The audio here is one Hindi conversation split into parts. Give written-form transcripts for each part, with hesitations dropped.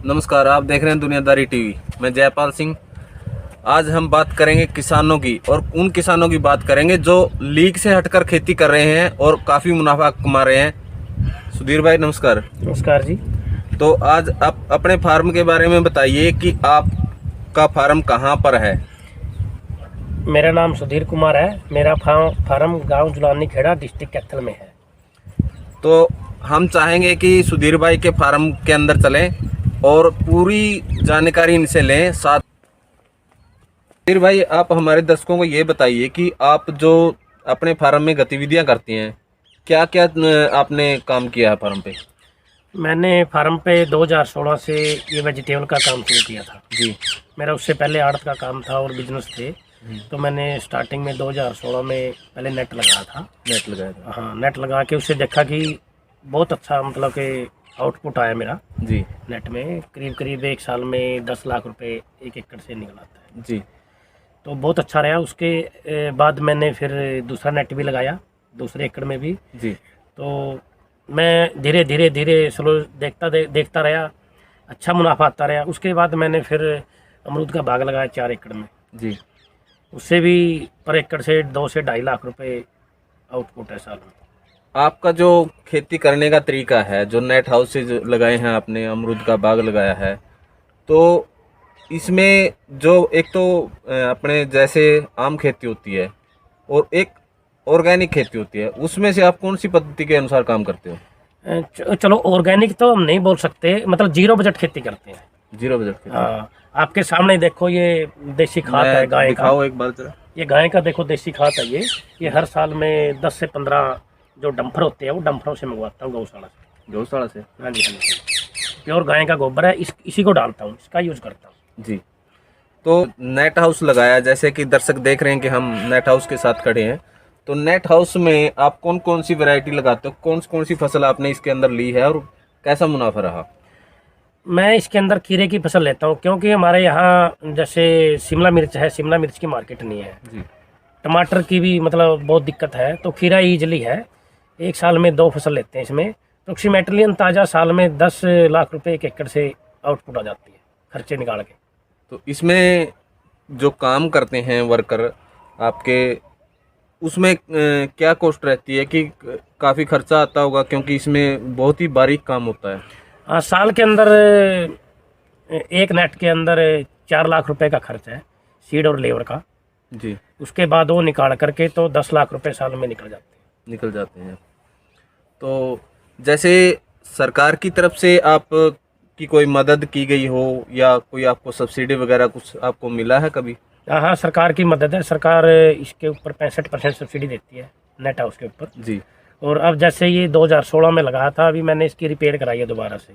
नमस्कार, आप देख रहे हैं दुनियादारी टीवी। मैं जयपाल सिंह। आज हम बात करेंगे किसानों की, और उन किसानों की बात करेंगे जो लीग से हटकर खेती कर रहे हैं और काफ़ी मुनाफा कमा रहे हैं। सुधीर भाई नमस्कार। नमस्कार जी। तो आज आप अपने फार्म के बारे में बताइए कि आपका फार्म कहाँ पर है। मेरा नाम सुधीर कुमार है। मेरा फार्म गांव जुलानी खेड़ा डिस्ट्रिक्ट कैथल में है। तो हम चाहेंगे कि सुधीर भाई के फार्म के अंदर चलें और पूरी जानकारी इनसे लें। साथ सुधीर भाई, आप हमारे दर्शकों को ये बताइए कि आप जो अपने फार्म में गतिविधियां करती हैं, क्या क्या आपने काम किया है फार्म पे। मैंने फार्म पे 2016 से ये वेजिटेबल का काम शुरू किया था जी। मेरा उससे पहले आड़त का काम था और बिजनेस थे। तो मैंने स्टार्टिंग में 2016 में पहले नेट लगाया था। नेट लगाया था। हाँ, नेट लगा के उससे देखा कि बहुत अच्छा मतलब कि आउटपुट आया मेरा। जी नेट में करीब एक साल में 10 लाख रुपए 1 एकड़ से निकल आता है। जी। तो बहुत अच्छा रहा। उसके बाद मैंने फिर दूसरा नेट भी लगाया दूसरे एकड़ में भी। जी। तो मैं धीरे स्लो देखता रहा, अच्छा मुनाफा आता रहा। उसके बाद मैंने फिर अमरूद का बाग लगाया 4 एकड़ में। जी। उससे भी पर एकड़ से 2 से 2.5 लाख रुपए आउटपुट है साल में। आपका जो खेती करने का तरीका है, जो नेट हाउस से जो लगाए हैं आपने, अमरूद का बाग लगाया है, तो इसमें जो एक तो अपने जैसे आम खेती होती है और एक ऑर्गेनिक खेती होती है, उसमें से आप कौन सी पद्धति के अनुसार काम करते हो। चलो, ऑर्गेनिक तो हम नहीं बोल सकते, मतलब जीरो बजट खेती करते हैं। जीरो बजट खेती। हाँ, आपके सामने देखो ये देसी खाद है गाय का। दिखाओ एक बार जरा। ये गाय का देखो देसी खाद है। ये हर साल में 10 से 15 जो डंपर होते हैं वो डंपरों से मंगवाता हूँ गौशाला से। गौशाला से। हाँ जी, हाँ जी। प्योर गाय का गोबर है, इसी को डालता हूँ, इसका यूज करता हूँ। जी। तो नेट हाउस लगाया, जैसे कि दर्शक देख रहे हैं कि हम नेट हाउस के साथ खड़े हैं, तो नेट हाउस में आप कौन कौन सी वैरायटी लगाते हो, कौन सी फसल आपने इसके अंदर ली है और कैसा मुनाफा रहा। मैं इसके अंदर खीरे की फसल लेता हूँ, क्योंकि हमारे यहाँ जैसे शिमला मिर्च है, शिमला मिर्च की मार्केट नहीं है जी। टमाटर की भी मतलब बहुत दिक्कत है, तो खीरा ईजिली है। एक साल में 2 फसल लेते हैं इसमें। अप्रोक्सीमेटली अंदाजा साल में 10 लाख रुपए 1 एकड़ से आउटपुट आ जाती है, खर्चे निकाल के। तो इसमें जो काम करते हैं वर्कर आपके, उसमें क्या कॉस्ट रहती है कि काफ़ी खर्चा आता होगा, क्योंकि इसमें बहुत ही बारीक काम होता है। हाँ, साल के अंदर एक नेट के अंदर 4 लाख रुपए का खर्च है, सीड और लेबर का। जी। उसके बाद वो निकाल करके तो 10 लाख रुपए साल में निकल जाते हैं। तो जैसे सरकार की तरफ से आप की कोई मदद की गई हो या कोई आपको सब्सिडी वगैरह कुछ आपको मिला है कभी। हाँ, सरकार की मदद है। सरकार इसके ऊपर 65% सब्सिडी देती है नेट हाउस के ऊपर। जी। और अब जैसे ये 2016 में लगाया था, अभी मैंने इसकी रिपेयर कराई है दोबारा से,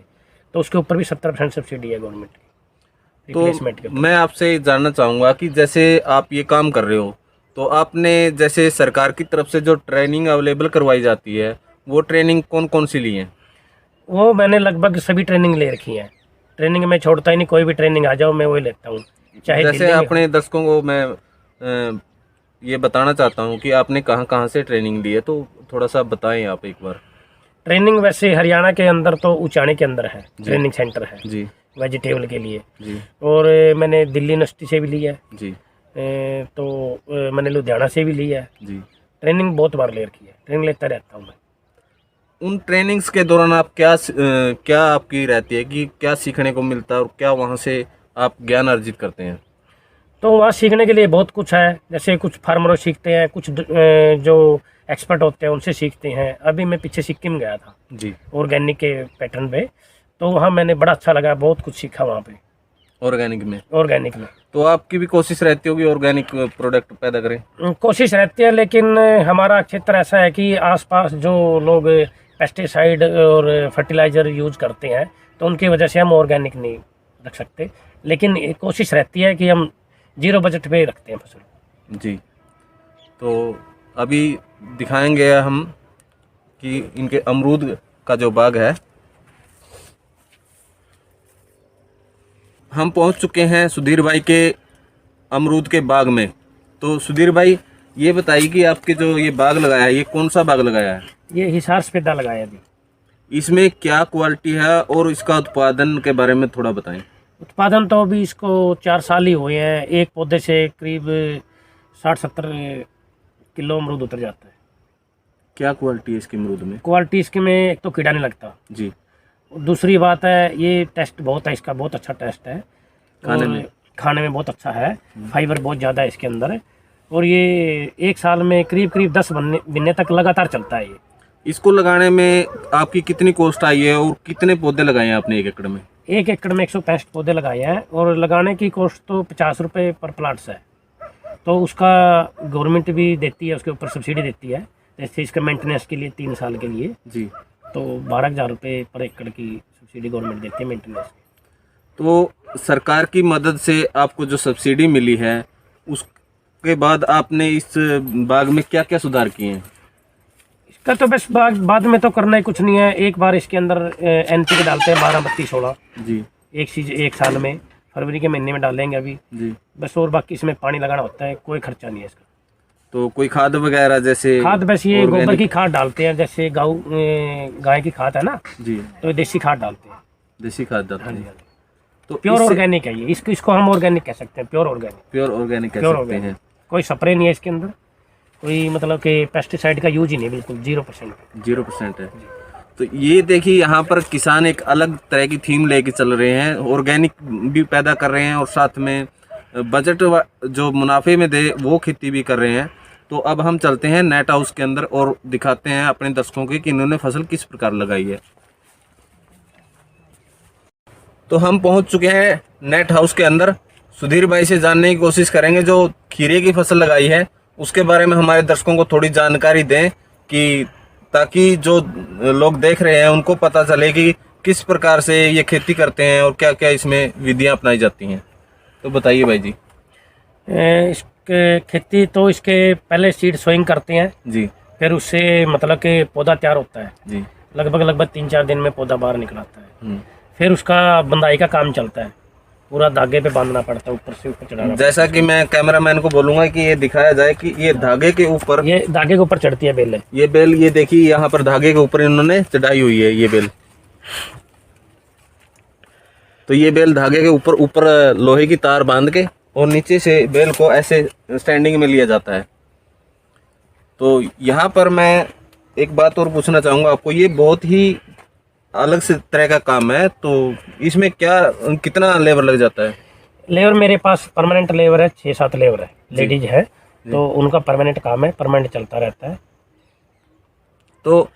तो उसके ऊपर भी 70% सब्सिडी है गवर्नमेंट की रिप्लेसमेंट के ऊपर। मैं आपसे जानना चाहूँगा कि जैसे आप ये काम कर रहे हो, तो आपने जैसे सरकार की तरफ से जो ट्रेनिंग अवेलेबल करवाई जाती है, वो ट्रेनिंग कौन कौन सी ली है। वो मैंने लगभग सभी ट्रेनिंग ले रखी है। ट्रेनिंग में छोड़ता ही नहीं, कोई भी ट्रेनिंग आ जाओ मैं वही लेता हूँ, चाहे जैसे अपने दर्शकों को मैं ये बताना चाहता हूँ कि आपने कहाँ कहाँ से ट्रेनिंग ली है, तो थोड़ा सा बताएं आप एक बार। ट्रेनिंग वैसे हरियाणा के अंदर तो उचानी के अंदर है, ट्रेनिंग सेंटर है जी। वेजिटेबल के लिए। जी। और मैंने दिल्ली यूनिवर्सिटी से भी ली है। जी। तो मैंने लुधियाना से भी ली है। जी। ट्रेनिंग बहुत बार ले रखी है, ट्रेनिंग लेता रहता हूँ मैं। उन ट्रेनिंग्स के दौरान आप क्या आपकी रहती है कि क्या सीखने को मिलता है और क्या वहाँ से आप ज्ञान अर्जित करते हैं। तो वहाँ सीखने के लिए बहुत कुछ है। जैसे कुछ फार्मरों सीखते हैं, कुछ जो एक्सपर्ट होते हैं उनसे सीखते हैं। अभी मैं पीछे सिक्किम गया था जी। ऑर्गेनिक के पैटर्न पे, तो वहाँ मैंने बड़ा अच्छा लगा, बहुत कुछ सीखा वहाँ पे ऑर्गेनिक में। तो आपकी भी कोशिश रहती होगी ऑर्गेनिक प्रोडक्ट पैदा करें। कोशिश रहती है, लेकिन हमारा क्षेत्र ऐसा है कि आसपास जो लोग पेस्टिसाइड और फर्टिलाइज़र यूज करते हैं, तो उनकी वजह से हम ऑर्गेनिक नहीं रख सकते। लेकिन कोशिश रहती है कि हम जीरो बजट पे रखते हैं फसल। जी। तो अभी दिखाएंगे हम कि इनके अमरूद का जो बाग है, हम पहुंच चुके हैं सुधीर भाई के अमरूद के बाग में। तो सुधीर भाई, ये बताइए कि आपके जो ये बाग लगाया है, ये कौन सा बाग लगाया है। ये हिसार सफेदा लगाया अभी। इसमें क्या क्वालिटी है और इसका उत्पादन के बारे में थोड़ा बताएं। उत्पादन तो अभी इसको 4 साल ही हुए हैं। एक पौधे से करीब 60-70 किलो अमरूद उतर जाता है। क्या क्वालिटी है इसकी अमरूद में? क्वालिटी इसके में एक तो कीड़ा नहीं लगता, जी। दूसरी बात है ये टेस्ट बहुत है इसका, बहुत अच्छा टेस्ट है खाने और में? खाने में बहुत अच्छा है। फाइबर बहुत ज़्यादा है इसके अंदर और ये एक साल में करीब करीब 10 बिन्ने तक लगातार चलता है। ये इसको लगाने में आपकी कितनी कॉस्ट आई है और कितने पौधे लगाए हैं आपने 1 एकड़ में? 1 एकड़ में 165 पौधे लगाए हैं और लगाने की कॉस्ट तो 50 रुपये पर प्लाट है। तो उसका गवर्नमेंट भी देती है, उसके ऊपर सब्सिडी देती है। जैसे इसका मेंटेनेंस के लिए 3 साल के लिए जी। तो 12,000 रुपये पर एकड़ की सब्सिडी गवर्नमेंट देती है मेंटेनेंस की। तो सरकार की मदद से आपको जो सब्सिडी मिली है उसके बाद आपने इस बाग में क्या क्या सुधार किए हैं? इसका तो बस बाद में तो करना ही कुछ नहीं है। एक बार इसके अंदर NPK डालते हैं 12-32-16 जी। एक साल में, फरवरी के महीने में डालेंगे अभी जी। बस। और बाकी इसमें पानी लगाना होता है, कोई खर्चा नहीं है इसका। तो कोई खाद वगैरह जैसे? खाद बस ये गोबर organic? की खाद डालते हैं, जैसे गाय की खाद है ना, जी। तो देसी खाद डालते हैं। देसी खाद डालते हाँ जी, हैं। हाँ जी। तो प्योर ऑर्गेनिक है ये, इसको हम ऑर्गेनिक कह सकते हैं, प्योर ऑर्गेनिक। प्योर ऑर्गेनिक कह प्योर सकते हैं। ऑर्गेनिक, कोई स्प्रे नहीं है इसके अंदर, कोई मतलब कि पेस्टिसाइड का यूज ही नहीं, बिल्कुल 0%। 0% है। तो ये देखिए यहाँ पर किसान एक अलग तरह की थीम लेके चल रहे हैं, ऑर्गेनिक भी पैदा कर रहे हैं और साथ में बजट जो मुनाफे में दे वो खेती भी कर रहे हैं। तो अब हम चलते हैं नेट हाउस के अंदर और दिखाते हैं अपने दर्शकों को कि इन्होंने फसल किस प्रकार लगाई है। तो हम पहुंच चुके हैं नेट हाउस के अंदर। सुधीर भाई से जानने की कोशिश करेंगे जो खीरे की फसल लगाई है उसके बारे में हमारे दर्शकों को थोड़ी जानकारी दें, कि ताकि जो लोग देख रहे हैं उनको पता चले कि किस प्रकार से ये खेती करते हैं और क्या क्या इसमें विधियां अपनाई जाती हैं। तो बताइए भाई जी। इसके खेती तो इसके पहले सीड सोइंग करते हैं जी। फिर उससे मतलब कि पौधा तैयार होता है। जी। लगभग 3-4 दिन में पौधा बाहर निकल आता है। हम्म। फिर उसका बंधाई का काम चलता है, पूरा धागे पे बांधना पड़ता है, ऊपर से ऊपर चढ़ाना। जैसा कि मैं कैमरामैन को बोलूंगा कि ये दिखाया जाए कि ये धागे के ऊपर, ये धागे के ऊपर चढ़ती है बेल। ये बेल, ये देखिए यहाँ पर धागे के ऊपर इन्होंने चढ़ाई हुई है ये बेल। तो ये बेल धागे के ऊपर लोहे की तार बांध के और नीचे से बेल को ऐसे स्टैंडिंग में लिया जाता है। तो यहाँ पर मैं एक बात और पूछना चाहूँगा आपको, ये बहुत ही अलग से तरह का काम है, तो इसमें कितना लेबर लग जाता है? लेबर मेरे पास परमानेंट लेबर है, 6-7 लेबर है, लेडीज है, तो उनका परमानेंट काम है, परमानेंट चलता रहता है। तो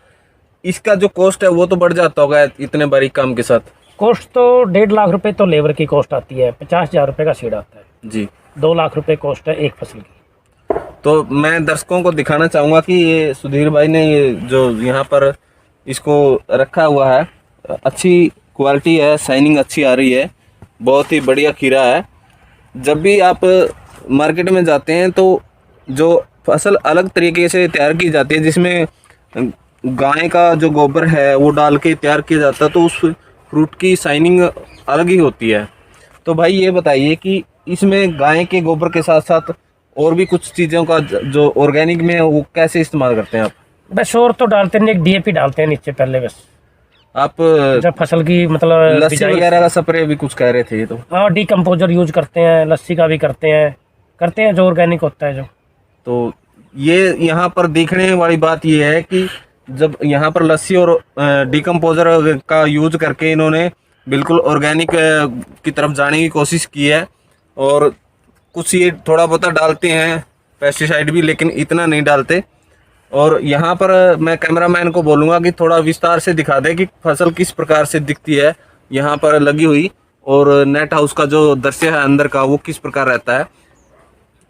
इसका जो कॉस्ट है वो तो बढ़ जाता होगा इतने बारीक काम के साथ? कॉस्ट तो 1.5 लाख रुपए तो लेबर की कॉस्ट आती है, 50,000 रुपये का सीड आता है जी। 2 लाख रुपए कॉस्ट है एक फसल की। तो मैं दर्शकों को दिखाना चाहूँगा कि ये सुधीर भाई ने ये जो यहाँ पर इसको रखा हुआ है, अच्छी क्वालिटी है, शाइनिंग अच्छी आ रही है, बहुत ही बढ़िया खीरा है। जब भी आप मार्केट में जाते हैं तो जो फसल अलग तरीके से तैयार की जाती है, जिसमें गाय का जो गोबर है वो डाल के तैयार किया जाता है, तो उस फ्रूट की शाइनिंग अलग ही होती है। तो भाई ये बताइए कि इसमें गाय के गोबर के साथ साथ और भी कुछ चीज़ों का जो ऑर्गेनिक में वो कैसे इस्तेमाल करते हैं आप? बस और तो डालते नहीं, एक DAP डालते हैं नीचे पहले बस, आप जब फसल की मतलब लस्सी वगैरह का स्प्रे भी कुछ कह रहे थे ये तो? हाँ, डीकम्पोजर यूज करते हैं, लस्सी का भी करते हैं जो ऑर्गेनिक होता है जो। तो ये यहाँ पर देखने वाली बात ये है कि जब यहाँ पर लस्सी और डीकम्पोजर का यूज करके इन्होंने बिल्कुल ऑर्गेनिक की तरफ जाने की कोशिश की है, और कुछ ये थोड़ा बहुत डालते हैं पेस्टिसाइड भी, लेकिन इतना नहीं डालते। और यहाँ पर मैं कैमरामैन को बोलूँगा कि थोड़ा विस्तार से दिखा दे कि फसल किस प्रकार से दिखती है यहाँ पर लगी हुई, और नेट हाउस का जो दृश्य है अंदर का वो किस प्रकार रहता है।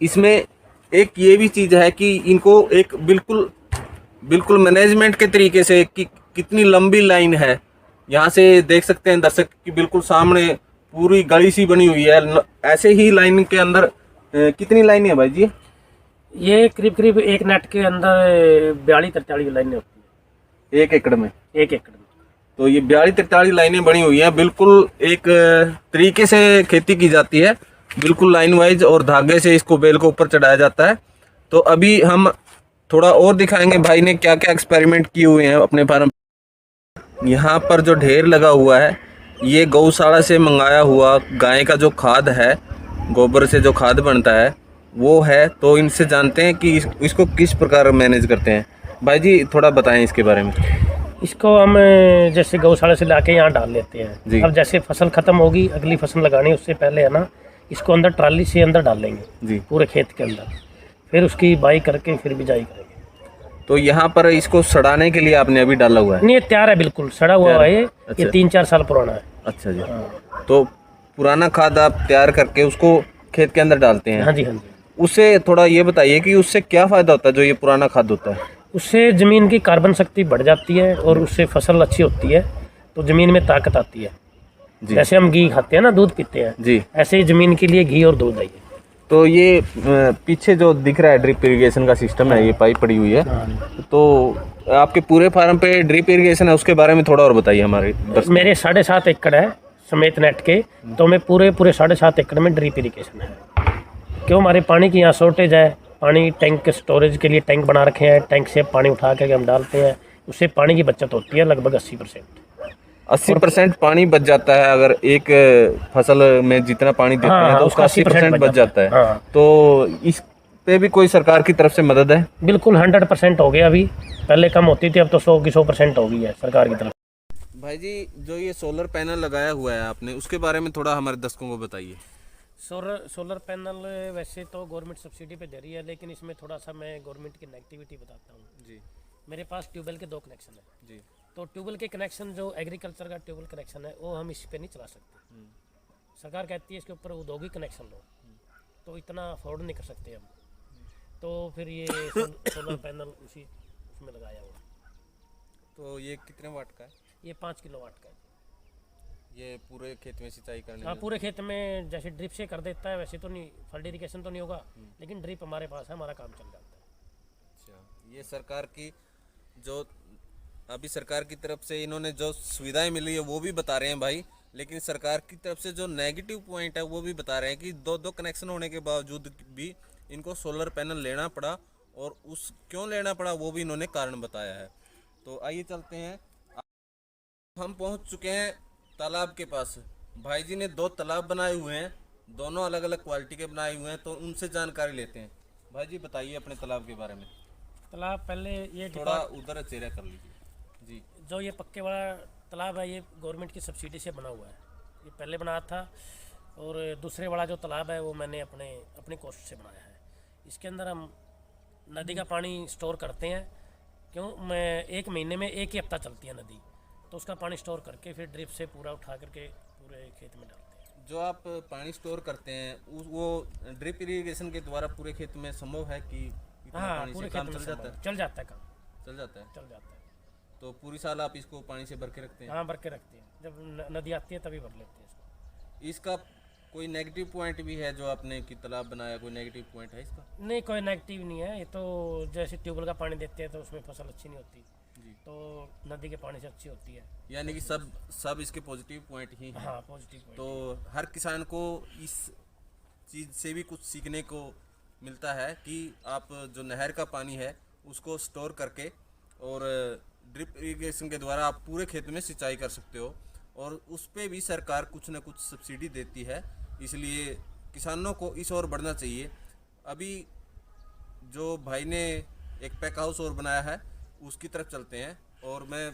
इसमें एक ये भी चीज़ है कि इनको एक बिल्कुल मैनेजमेंट के तरीके से कि कितनी लंबी लाइन है, यहाँ से देख सकते हैं दर्शक कि बिल्कुल सामने पूरी गली सी बनी हुई है। ऐसे ही लाइन के अंदर कितनी लाइन है भाई जी? ये करीब एक नेट के अंदर 42-43 लाइनें होती है 1 एकड़ में। 1 एकड़ में तो ये 42-43 लाइनें बनी हुई हैं, बिल्कुल एक तरीके से खेती की जाती है, बिल्कुल लाइन वाइज, और धागे से इसको बेल को ऊपर चढ़ाया जाता है। तो अभी हम थोड़ा और दिखाएंगे भाई ने क्या क्या एक्सपेरिमेंट किए हुए हैं अपने फार्म। यहाँ पर जो ढेर लगा हुआ है ये गौशाला से मंगाया हुआ गाय का जो खाद है, गोबर से जो खाद बनता है वो है। तो इनसे जानते हैं कि इसको किस प्रकार मैनेज करते हैं। भाई जी थोड़ा बताएं इसके बारे में। इसको हम जैसे गौशाला से लाके यहाँ डाल लेते जी। हैं। अब जैसे फसल खत्म होगी, अगली फसल लगानी उससे पहले है ना, इसको अंदर ट्राली से अंदर डाल लेंगे जी। पूरे खेत के अंदर, फिर उसकी बाई करके फिर बिजाई करेंगे। तो यहाँ पर इसको सड़ाने के लिए आपने अभी डाला हुआ है? नहीं, ये तैयार है, बिल्कुल सड़ा हुआ है ये। अच्छा। ये 3-4 साल पुराना है। अच्छा जी। तो पुराना खाद आप तैयार करके उसको खेत के अंदर डालते हैं? हाँ जी, हाँ जी। उससे थोड़ा ये बताइए कि उससे क्या फायदा होता है जो ये पुराना खाद होता है? उससे ज़मीन की कार्बन शक्ति बढ़ जाती है और उससे फसल अच्छी होती है, तो ज़मीन में ताकत आती है। जी। जैसे हम घी खाते हैं ना, दूध पीते हैं जी। ऐसे ही ज़मीन के लिए घी और दूध है। तो ये पीछे जो दिख रहा है ड्रिप इरिगेशन का सिस्टम है, ये पाइप पड़ी हुई है, तो आपके पूरे फार्म पे ड्रिप इरिगेशन है, उसके बारे में थोड़ा और बताइए हमारे दर्शकों। मेरे 7.5 एकड़ है समेत नेट के, तो मैं पूरे 7.5 एकड़ में ड्रिप इरिगेशन है। क्यों, हमारे पानी की यहाँ शॉर्टेज है। पानी टैंक स्टोरेज के लिए टैंक बना रखे हैं, टैंक से पानी उठा के हम डालते हैं, उससे पानी की बचत होती है लगभग 80%। 80% पानी बच जाता है। अगर एक फसल में जितना पानी देते हैं तो उसका 80% बच जाता है। हाँ। तो इस पे भी कोई सरकार की तरफ से मदद है? बिल्कुल 100% हो गया अभी, पहले कम होती थी, अब तो 100 की 100% हो गई है सरकार की तरफ। भाई जी जो ये सोलर पैनल लगाया हुआ है आपने, उसके बारे में थोड़ा हमारे दर्शकों को बताइए। सोलर पैनल वैसे तो गवर्नमेंट सब्सिडी पे दे रही है, लेकिन इसमें थोड़ा सा मैं गवर्नमेंट की नेगेटिविटी बताता हूँ जी। मेरे पास ट्यूबवेल के 2 कनेक्शन है जी। तो ट्यूबवेल के कनेक्शन जो एग्रीकल्चर का ट्यूबवेल कनेक्शन है वो हम इस पे नहीं चला सकते। सरकार कहती है इसके ऊपर औद्योगिक कनेक्शन लो, तो इतना अफोर्ड नहीं कर सकते हम। तो फिर ये सोलर पैनल उसमें लगाया हुआ। तो ये कितने वाट का है? ये 5 किलोवाट का है। ये पूरे खेत में सिंचाई करने? हाँ, पूरे खेत में जैसे ड्रिप से कर देता है वैसे तो नहीं, फल्ड इरिगेशन तो नहीं होगा, लेकिन ड्रिप हमारे पास है, हमारा काम चल जाता है। अच्छा, ये सरकार की जो अभी सरकार की तरफ से इन्होंने जो सुविधाएं मिली है वो भी बता रहे हैं भाई, लेकिन सरकार की तरफ से जो नेगेटिव पॉइंट है वो भी बता रहे हैं कि 2 कनेक्शन होने के बावजूद भी इनको सोलर पैनल लेना पड़ा, और उस क्यों लेना पड़ा वो भी इन्होंने कारण बताया है। तो आइए चलते हैं, हम पहुंच चुके हैं तालाब के पास। भाई जी ने 2 तालाब बनाए हुए हैं, दोनों अलग अलग क्वालिटी के बनाए हुए हैं, तो उनसे जानकारी लेते हैं। भाई जी बताइए अपने तालाब के बारे में। तालाब पहले ये थोड़ा उधर चेहरा कर लीजिए जी। जो ये पक्के वाला तालाब है ये गवर्नमेंट की सब्सिडी से बना हुआ है, ये पहले बना था। और दूसरे वाला जो तालाब है वो मैंने अपने कॉस्ट से बनाया है। इसके अंदर हम नदी का पानी स्टोर करते हैं। क्यों, मैं 1 महीने में 1 ही हफ्ता चलती है नदी, तो उसका पानी स्टोर करके फिर ड्रिप से पूरा उठा करके पूरे खेत में डालते हैं। जो आप पानी स्टोर करते हैं वो ड्रिप इरिगेशन के द्वारा पूरे खेत में संभव है कि इतना हाँ, पानी पूरे से खेत काम में चल जाता है? चल जाता है काम, चल जाता है। चल जाता है। तो पूरी साल आप इसको पानी से भर के रखते हैं? हाँ, भर के रखते हैं, जब नदी आती है तभी भर लेते हैं इसको। इसका कोई नेगेटिव पॉइंट भी है जो आपने कि तालाब बनाया, कोई नेगेटिव पॉइंट है इसका? नहीं, कोई नेगेटिव नहीं है। ये तो जैसे ट्यूबवेल का पानी देते हैं तो उसमें फसल अच्छी नहीं होती जी। तो नदी के पानी से अच्छी होती है। यानी कि सब इसके पॉजिटिव पॉइंट ही हैं। हाँ, पॉजिटिव पॉइंट। तो हर किसान को इस चीज़ से भी कुछ सीखने को मिलता है कि आप जो नहर का पानी है उसको स्टोर करके और ड्रिप इरिगेशन के द्वारा आप पूरे खेत में सिंचाई कर सकते हो, और उस पर भी सरकार कुछ न कुछ सब्सिडी देती है। इसलिए किसानों को इस ओर बढ़ना चाहिए। अभी जो भाई ने एक पैक हाउस और बनाया है उसकी तरफ चलते हैं, और मैं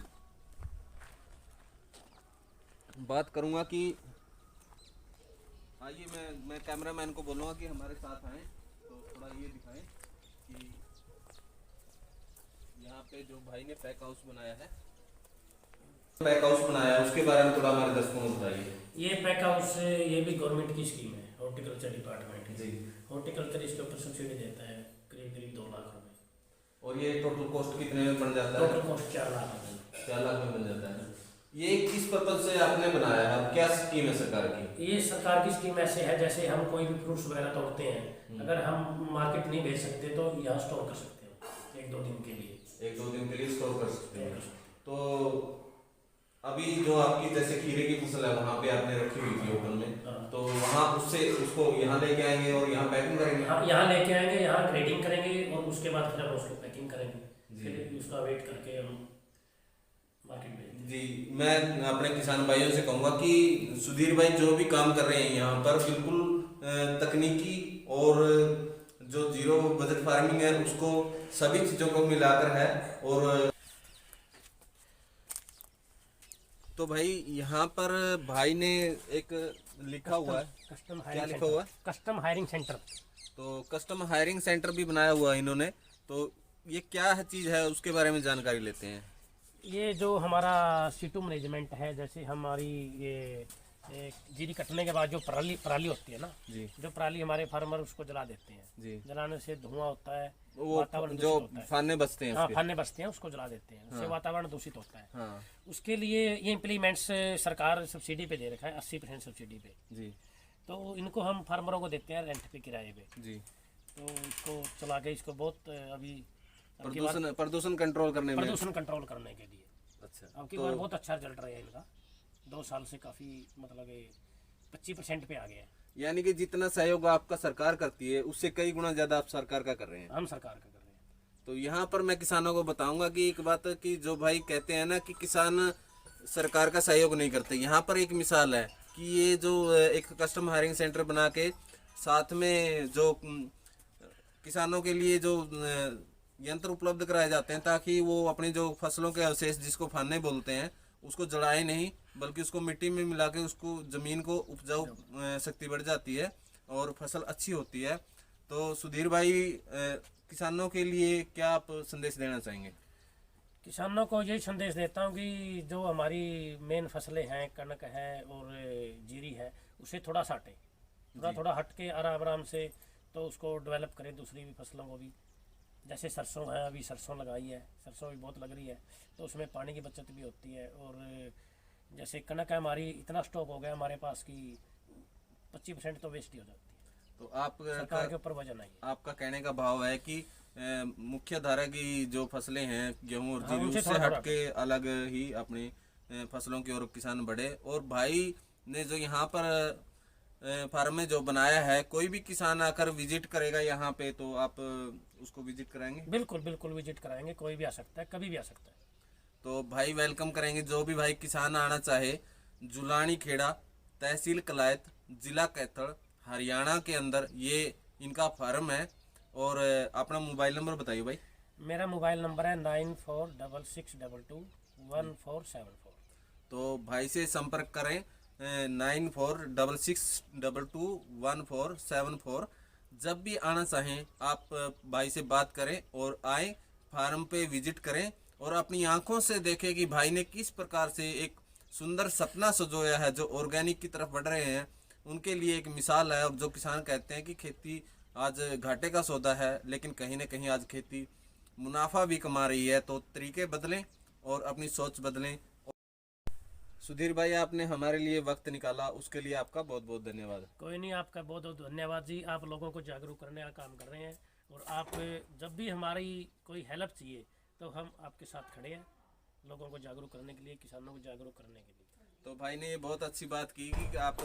बात करूंगा कि आइए मैं कैमरामैन को बोलूँगा कि हमारे साथ आएँ, तो थोड़ा ये दिखाएं कि यहाँ पे जो भाई ने पैक हाउस बनाया है उसके बारे में थोड़ा हमारे दर्शकों को बताइए। ये पैक हाउस ये भी गवर्नमेंट की स्कीम है, हॉर्टिकल्चर डिपार्टमेंट जी। हॉर्टिकल्चर इसके ऊपर सब्सिडी देता है करीब 2 लाख रुपए। और ये टोटल कॉस्ट कितने में बन जाता है? टोटल कॉस्ट 4 लाख रुपए। 4 लाख में बन जाता है। ये किस पर्पज से आपने बनाया है, क्या स्कीम है सरकार की? ये सरकार की स्कीम ऐसे है जैसे हम कोई भी फ्रूट्स वगैरह तोड़ते हैं, अगर हम मार्केट नहीं भेज सकते तो यहाँ स्टोर कर सकते हैं 1-2 दिन के लिए। 1-2 दिन के लिए स्टोर कर सकते हैं। तो अभी जो आपकी जैसे खीरे की फसल है वहाँ पे आपने रखी हुई थी ओपन में, तो वहाँ उसको यहाँ लेके आएंगे और यहाँ पैकिंग करेंगे? हाँ, यहाँ लेके आएंगे, यहाँ ग्रेडिंग करेंगे और उसके बाद फिर हम उसको पैकिंग करेंगे। फिर उसका वेट करके हम जी, मैं अपने किसान भाइयों से कहूँगा कि सुधीर भाई जो भी काम कर रहे हैं यहाँ पर बिल्कुल तकनीकी और जो जीरो बजट फार्मिंग है उसको सभी चीज़ों को मिलाकर है। और तो भाई यहाँ पर भाई ने एक लिखा हुआ है, कस्टम क्या लिखा हुआ है? Custom hiring centre. तो कस्टम हायरिंग सेंटर भी बनाया हुआ है इन्होंने। तो ये क्या है चीज़ है, उसके बारे में जानकारी लेते हैं। ये जो हमारा सीटू मैनेजमेंट है, जैसे हमारी ये जीरी कटने के बाद जो पराली पराली होती है ना, जी जो पराली हमारे फार्मर उसको जला देते हैं। जी, जलाने से धुआं होता है, वो वातावरण जो दूषित होता है। फाने बचते हैं हाँ, उसके। फाने बचते हैं, उसको जला देते हैं, उससे वातावरण दूषित होता है। हाँ उसके लिए ये इम्प्लीमेंट्स सरकार सब्सिडी पे दे रखा है, 80% सब्सिडी पे। जी तो इनको हम फार्मरों को देते हैं रेंट पे, किराए पे। जी। तो इसको चला के इसको बहुत अभी प्रदूषण कंट्रोल करने में। प्रदूषण कंट्रोल करने के लिए अच्छा, अब की बार बहुत अच्छा रिजल्ट रहा है इनका। 2 साल से काफ़ी मतलब 25% पे आ गया है। यानी कि जितना सहयोग आपका सरकार करती है उससे कई गुना ज्यादा आप सरकार का कर रहे हैं। हम सरकार का कर रहे हैं। तो यहाँ पर मैं किसानों को बताऊंगा कि एक बात कि जो भाई कहते हैं ना कि किसान सरकार का सहयोग नहीं करते, यहाँ पर एक मिसाल है कि ये जो एक कस्टम हायरिंग सेंटर बना के साथ में जो किसानों के लिए जो यंत्र उपलब्ध कराए जाते हैं ताकि वो अपनी जो फसलों के अवशेष जिसको फाने बोलते हैं उसको जलाए नहीं, बल्कि उसको मिट्टी में मिला के उसको जमीन को उपजाऊ शक्ति बढ़ जाती है और फसल अच्छी होती है। तो सुधीर भाई किसानों के लिए क्या आप संदेश देना चाहेंगे? किसानों को यही संदेश देता हूँ कि जो हमारी मेन फसलें हैं, कनक है और जीरी है, उसे थोड़ा सा हटें, थोड़ा थोड़ा हट के आराम आराम से तो उसको डेवलप करें, दूसरी भी फसलों को भी। जैसे सरसों है, अभी सरसों लगाई है, सरसों भी बहुत लग रही है, तो उसमें पानी की बचत भी होती है। और जैसे कनक है हमारी, इतना स्टॉक हो गया हमारे पास कि 25% तो वेस्ट ही हो जाती है। तो आप सरकार के ऊपर वजन आई है। आपका कहने का भाव है कि मुख्य धारा की जो फसलें हैं गेहूं और जीरी उनसे उससे थोड़ा हट के अलग ही अपनी फसलों की ओर किसान बढ़े। और भाई ने जो यहाँ पर फार्म में जो बनाया है, कोई भी किसान आकर विजिट करेगा यहाँ पे तो आप उसको विजिट कराएंगे? बिल्कुल बिल्कुल विजिट कराएंगे, कोई भी आ सकता है, कभी भी आ सकता है। तो भाई वेलकम करेंगे जो भी भाई किसान आना चाहे। जुलानी खेड़ा, तहसील कलायत, जिला कैथल, हरियाणा के अंदर ये इनका फार्म है। और अपना मोबाइल नंबर बताइए भाई। मेरा मोबाइल नंबर है 9466221474। तो भाई से संपर्क करें 9466221474। जब भी आना चाहें आप भाई से बात करें और आए, फार्म पे विजिट करें और अपनी आंखों से देखें कि भाई ने किस प्रकार से एक सुंदर सपना सजोया है। जो ऑर्गेनिक की तरफ बढ़ रहे हैं उनके लिए एक मिसाल है। अब जो किसान कहते हैं कि खेती आज घाटे का सौदा है, लेकिन कहीं ना कहीं आज खेती मुनाफा भी कमा रही है। तो तरीके बदलें और अपनी सोच बदलें। सुधीर भाई आपने हमारे लिए वक्त निकाला, उसके लिए आपका बहुत बहुत धन्यवाद। कोई नहीं, आपका बहुत बहुत धन्यवाद जी। आप लोगों को जागरूक करने का काम कर रहे हैं और आप जब भी हमारी कोई हेल्प चाहिए तो हम आपके साथ खड़े हैं, लोगों को जागरूक करने के लिए, किसानों को जागरूक करने के लिए। तो भाई ने ये बहुत अच्छी बात की कि आप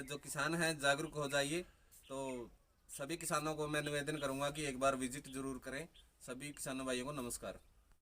जो किसान हैं जागरूक हो जाइए। तो सभी किसानों को मैं निवेदन करूंगा कि एक बार विजिट जरूर करें। सभी किसानों भाइयों को नमस्कार।